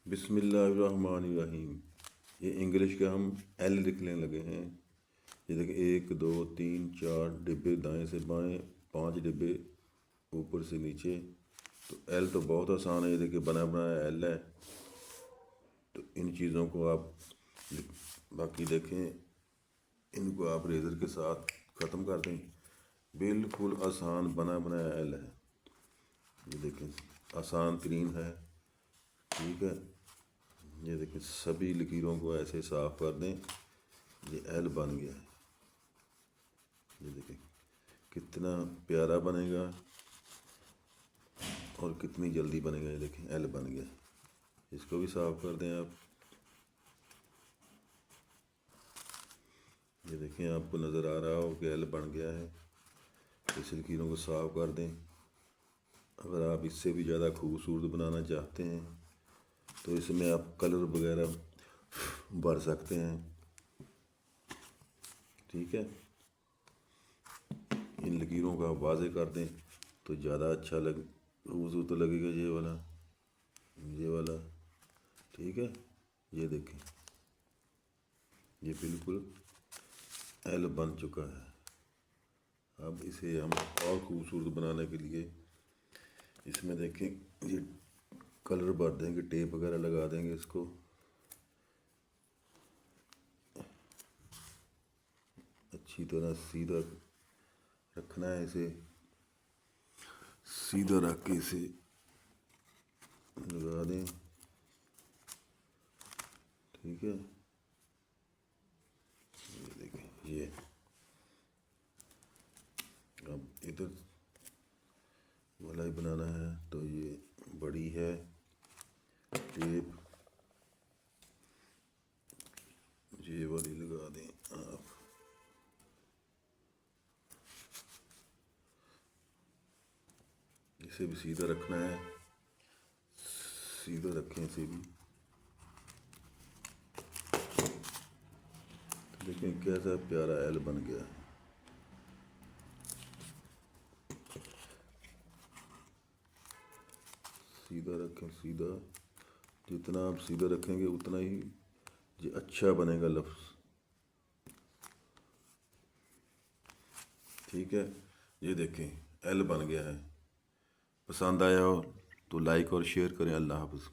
بسم اللہ الرحمن الرحیم۔ یہ انگلش کا ہم ایل لکھنے لگے ہیں۔ یہ دیکھیں 1 2 3 4 ڈبے دائیں سے بائیں، 5 ڈبے اوپر سے نیچے۔ تو ایل تو بہت آسان ہے، یہ دیکھیں بنا بنایا ایل ہے۔ تو ان چیزوں کو آپ باقی دیکھیں، ان کو آپ ریزر کے ساتھ ختم کر دیں۔ بالکل آسان بنا بنایا ایل ہے، یہ دیکھیں آسان ترین ہے، ٹھیک ہے۔ یہ دیکھیں سبھی لکیروں کو ایسے صاف کر دیں، یہ ایل بن گیا ہے۔ یہ دیکھیں کتنا پیارا بنے گا اور کتنی جلدی بنے گا۔ یہ دیکھیں ایل بن گیا، اس کو بھی صاف کر دیں آپ۔ یہ دیکھیں آپ کو نظر آ رہا ہو کہ ایل بن گیا ہے۔ اس لکیروں کو صاف کر دیں۔ اگر آپ اس سے بھی زیادہ خوبصورت بنانا چاہتے ہیں تو اس میں آپ کلر وغیرہ بھر سکتے ہیں، ٹھیک ہے۔ ان لکیروں کو آپ واضح کر دیں تو زیادہ اچھا خوبصورت لگے گا یہ والا، ٹھیک ہے۔ یہ دیکھیں یہ بالکل ایل بن چکا ہے۔ اب اسے ہم اور خوبصورت بنانے کے لیے اس میں دیکھیں یہ کلر بھر دیں گے، ٹیپ وغیرہ لگا دیں گے۔ اس کو اچھی طرح سیدھا رکھنا ہے، اسے سیدھا رکھ کے اسے لگا دیں، ٹھیک ہے۔ یہ دیکھیں یہ اب ادھر والا ہی بنانا ہے تو یہ بڑی ہے ٹیپ، یہ والی لگا دیں آپ۔ اسے بھی سیدھا رکھنا ہے، سیدھا رکھیں اسے بھی۔ دیکھیں کیسا پیارا ایل بن گیا ہے۔ سیدھا رکھیں، سیدھا جتنا آپ سیدھا رکھیں گے اتنا ہی یہ اچھا بنے گا لفظ، ٹھیک ہے۔ یہ دیکھیں ایل بن گیا ہے۔ پسند آیا ہو تو لائک اور شیئر کریں۔ اللہ حافظ۔